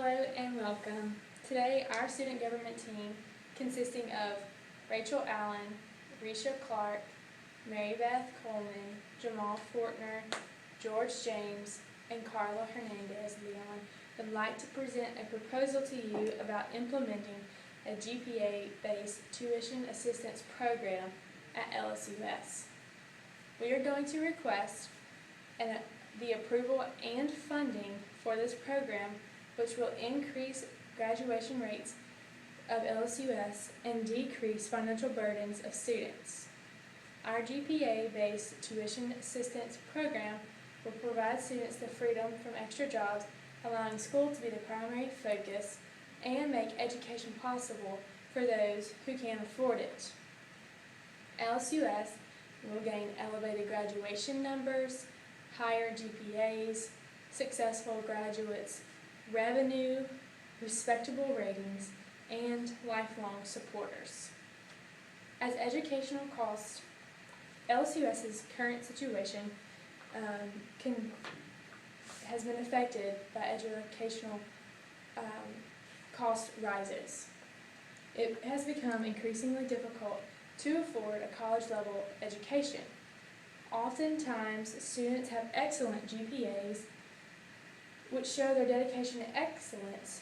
Hello and welcome. Today our student government team, consisting of Rachel Allen, Risha Clark, Mary Beth Coleman, Jamal Fortner, George James, and Carla Hernandez Leon, would like to present a proposal to you about implementing a GPA-based tuition assistance program at LSUS. We are going to request the approval and funding for this program, which will increase graduation rates of LSUS and decrease financial burdens of students. Our GPA-based tuition assistance program will provide students the freedom from extra jobs, allowing school to be the primary focus and make education possible for those who can afford it. LSUS will gain elevated graduation numbers, higher GPAs, successful graduates, revenue, respectable ratings, and lifelong supporters. As educational costs, LSUS's current situation has been affected by educational cost rises. It has become increasingly difficult to afford a college-level education. Oftentimes, students have excellent GPAs, which show their dedication to excellence,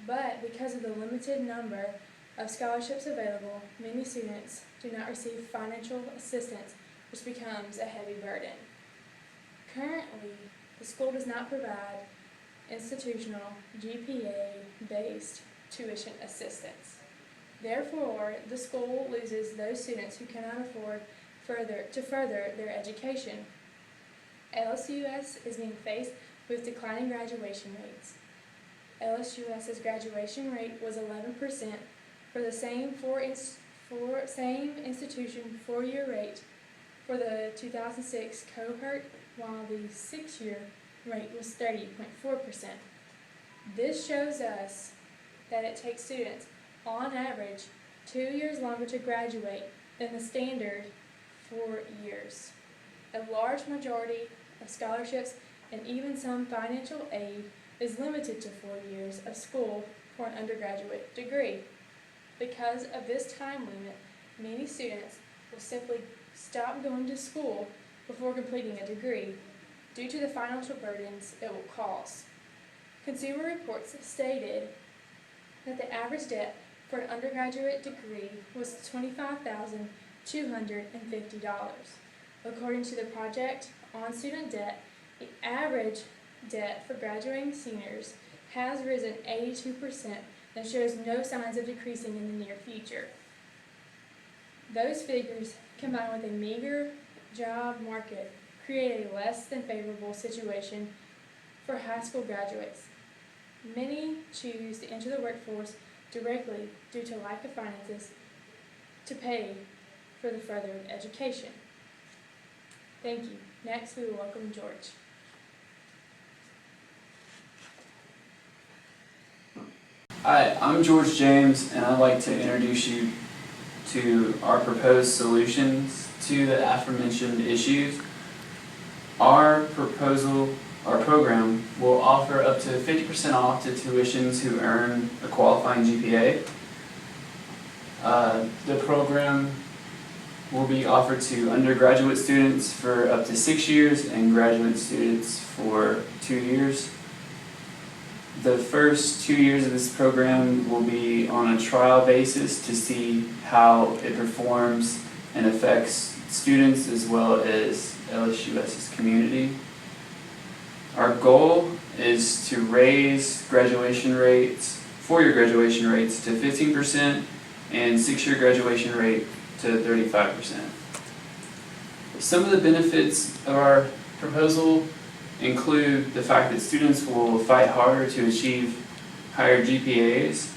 but because of the limited number of scholarships available, many students do not receive financial assistance, which becomes a heavy burden. Currently, the school does not provide institutional GPA-based tuition assistance. Therefore, the school loses those students who cannot afford to further their education. LSUS is being faced with declining graduation rates. LSUS's graduation rate was 11% for the same institution 4-year rate for the 2006 cohort, while the 6-year rate was 30.4%. This shows us that it takes students, on average, 2 years longer to graduate than the standard 4 years. A large majority of scholarships and even some financial aid is limited to 4 years of school for an undergraduate degree. Because of this time limit, many students will simply stop going to school before completing a degree due to the financial burdens it will cause. Consumer Reports stated that the average debt for an undergraduate degree was $25,250. According to the project on student debt, the average debt for graduating seniors has risen 82% and shows no signs of decreasing in the near future. Those figures, combined with a meager job market, create a less than favorable situation for high school graduates. Many choose to enter the workforce directly due to lack of finances to pay for the further education. Thank you. Next, we will welcome George. Hi, I'm George James, and I'd like to introduce you to our proposed solutions to the aforementioned issues. Our program will offer up to 50% off to tuitions who earn a qualifying GPA. The program will be offered to undergraduate students for up to 6 years and graduate students for 2 years. The first 2 years of this program will be on a trial basis to see how it performs and affects students as well as LSUS's community. Our goal is to raise graduation rates, 4-year graduation rates to 15% and 6-year graduation rate to 35%. Some of the benefits of our proposal include the fact that students will fight harder to achieve higher GPAs.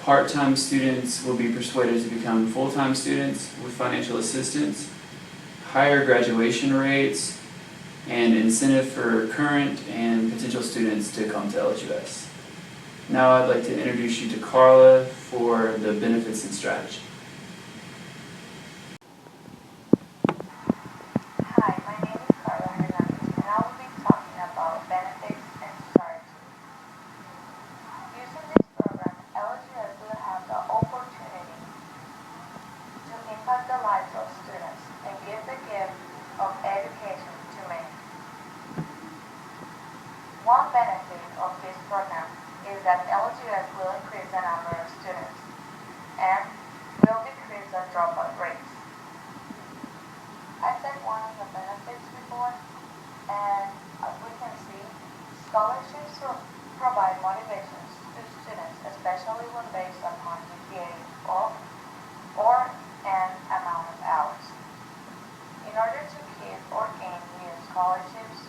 Part-time students will be persuaded to become full-time students with financial assistance, higher graduation rates, and incentive for current and potential students to come to LSUS. Now I'd like to introduce you to Carla for the benefits and strategy. Hi, my name is Carla Hernandez, and I will be talking about benefits and strategy. One benefit of this program is that LGS will increase the number of students and will decrease the dropout rates. I said one of the benefits before, and as we can see, scholarships provide motivations to students, especially when based upon GPA or an amount of hours. In order to keep or gain new scholarships,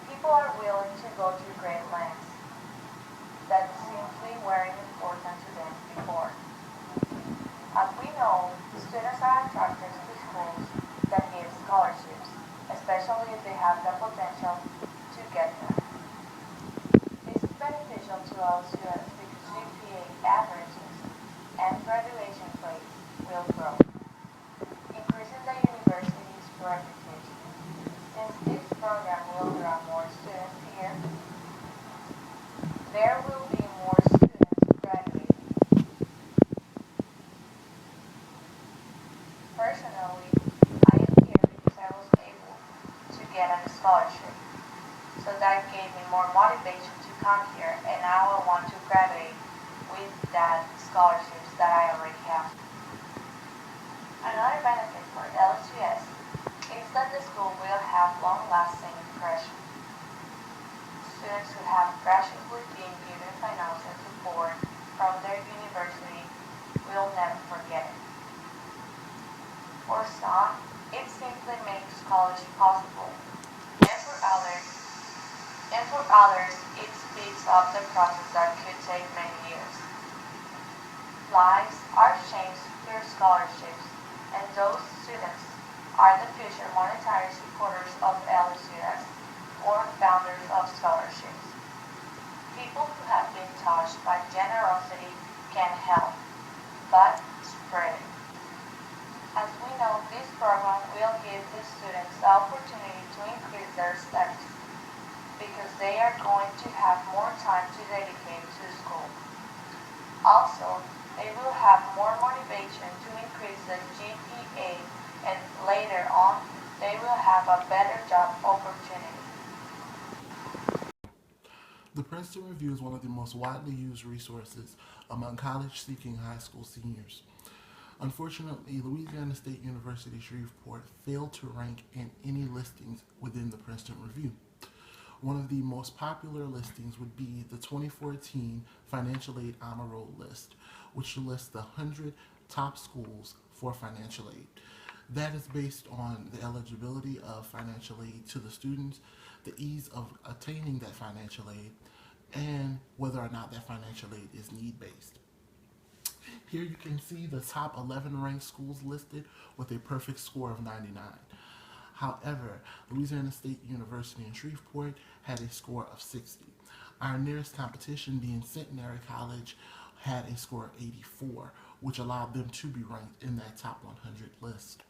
people are willing to go to great lengths that simply weren't important to them before. As we know, students are attracted to schools that give scholarships, especially if they have the potential to get them. This is beneficial to all students because GPA averages and graduation rates will grow, increasing the university's reputation. Since this program will draw more students here, there will be more students graduating. Personally, I am here because I was able to get a scholarship. So that gave me more motivation to come here, and now I want to graduate with that scholarships that I already have. Another benefit for LGS is that the school will have long-lasting impression. Students who have graciously been given financial support from their university will never forget it. For some, it simply makes college possible, and for others, it speeds up the process that could take many years. Lives are changed through scholarships, and those students are the future monetary supporters of LGS or founders of scholarships. People who have been touched by generosity can help, but spread it. As we know, this program will give the students the opportunity to increase their studies because they are going to have more time to dedicate to school. Also, they will have more motivation to increase the GPA, and later on, they will have a better job opportunity. The Princeton Review is one of the most widely used resources among college-seeking high school seniors. Unfortunately, Louisiana State University Shreveport failed to rank in any listings within the Princeton Review. One of the most popular listings would be the 2014 Financial Aid Honor Roll list, which lists the 100 top schools for financial aid. That is based on the eligibility of financial aid to the students, the ease of attaining that financial aid, and whether or not that financial aid is need-based. Here you can see the top 11 ranked schools listed with a perfect score of 99. However, Louisiana State University in Shreveport had a score of 60. Our nearest competition, being Centenary College, had a score of 84, which allowed them to be ranked in that top 100 list.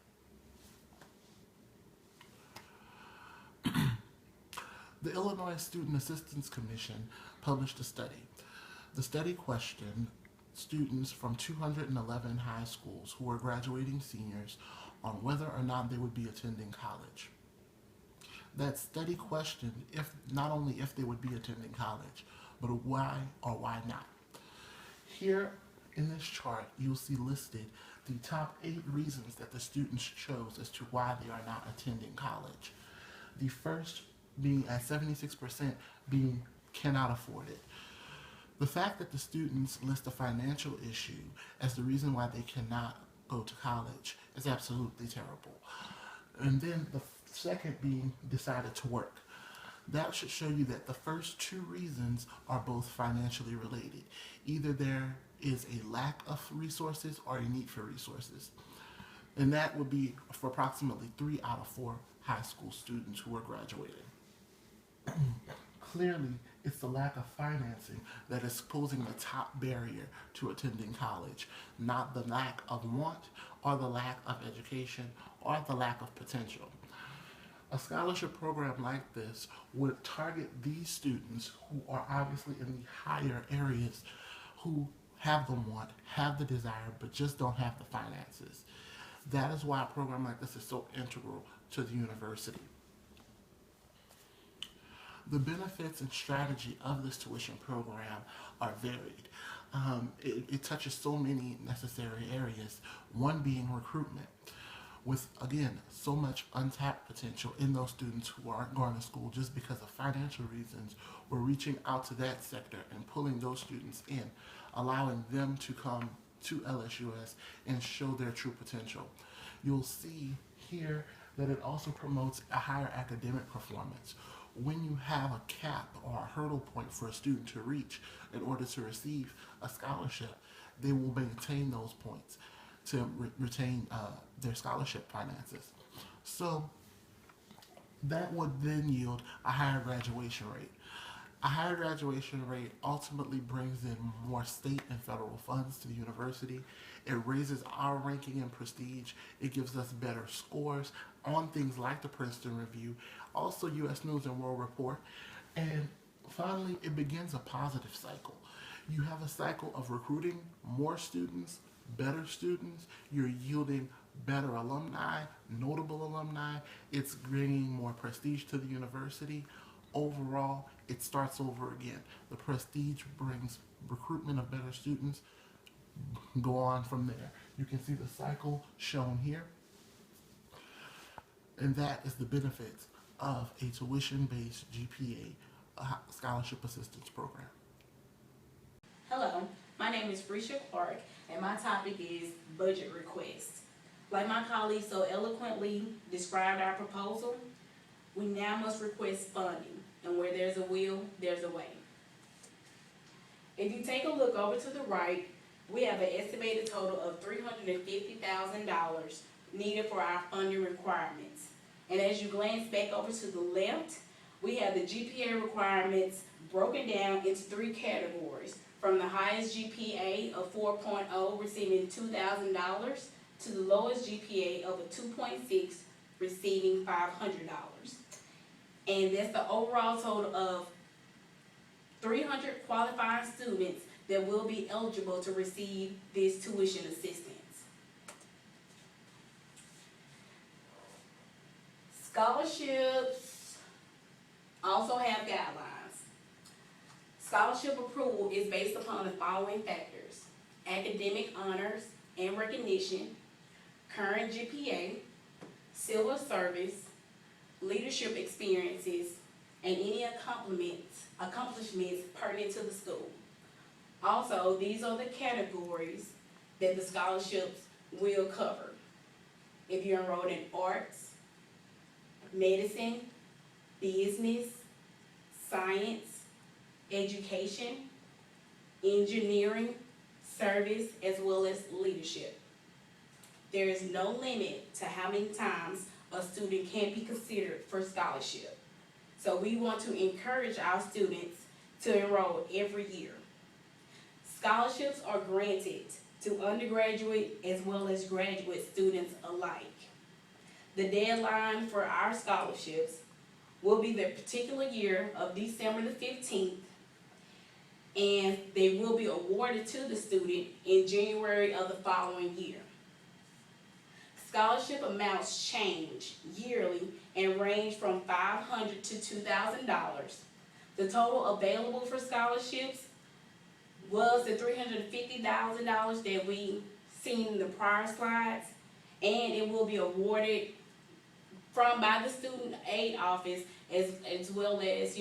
The Illinois Student Assistance Commission published a study. The study questioned students from 211 high schools who were graduating seniors on whether or not they would be attending college. That study questioned not only if they would be attending college, but why or why not. Here in this chart, you'll see listed the top 8 reasons that the students chose as to why they are not attending college. The first being at 76% being cannot afford it. The fact that the students list a financial issue as the reason why they cannot go to college is absolutely terrible. And then the second being decided to work. That should show you that the first 2 reasons are both financially related. Either there is a lack of resources or a need for resources. And that would be for approximately 3 out of 4 high school students who are graduating. Clearly, it's the lack of financing that is posing the top barrier to attending college, not the lack of want or the lack of education or the lack of potential. A scholarship program like this would target these students who are obviously in the higher areas, who have the want, have the desire, but just don't have the finances. That is why a program like this is so integral to the university. The benefits and strategy of this tuition program are varied. It touches so many necessary areas, one being recruitment. With, again, so much untapped potential in those students who aren't going to school just because of financial reasons, we're reaching out to that sector and pulling those students in, allowing them to come to LSUS and show their true potential. You'll see here that it also promotes a higher academic performance. When you have a cap or a hurdle point for a student to reach in order to receive a scholarship, they will maintain those points to retain their scholarship finances. So that would then yield a higher graduation rate. A higher graduation rate ultimately brings in more state and federal funds to the university. It raises our ranking and prestige. It gives us better scores on things like the Princeton Review, also U.S. News and World Report. And finally, it begins a positive cycle. You have a cycle of recruiting more students, better students. You're yielding better alumni, notable alumni. It's bringing more prestige to the university. Overall, it starts over again. The prestige brings recruitment of better students. Go on from there. You can see the cycle shown here. And that is the benefits of a tuition-based GPA scholarship assistance program. Hello, my name is Risha Clark, and my topic is budget requests. Like my colleague so eloquently described our proposal, we now must request funding, and where there's a will, there's a way. If you take a look over to the right, we have an estimated total of $350,000 needed for our funding requirements. And as you glance back over to the left, we have the GPA requirements broken down into 3 categories, from the highest GPA of 4.0 receiving $2,000 to the lowest GPA of a 2.6 receiving $500. And that's the overall total of 300 qualifying students that will be eligible to receive this tuition assistance. Scholarships also have guidelines. Scholarship approval is based upon the following factors: academic honors and recognition, current GPA, civil service, leadership experiences, and any accomplishments pertinent to the school. Also, these are the categories that the scholarships will cover. If you're enrolled in arts, medicine, business, science, education, engineering, service, as well as leadership. There is no limit to how many times a student can be considered for scholarship. So we want to encourage our students to enroll every year. Scholarships are granted to undergraduate as well as graduate students alike. The deadline for our scholarships will be the particular year of December the 15th, and they will be awarded to the student in January of the following year. Scholarship amounts change yearly and range from $500 to $2,000. The total available for scholarships was the $350,000 that we seen in the prior slides, and it will be awarded by the student aid office as well as,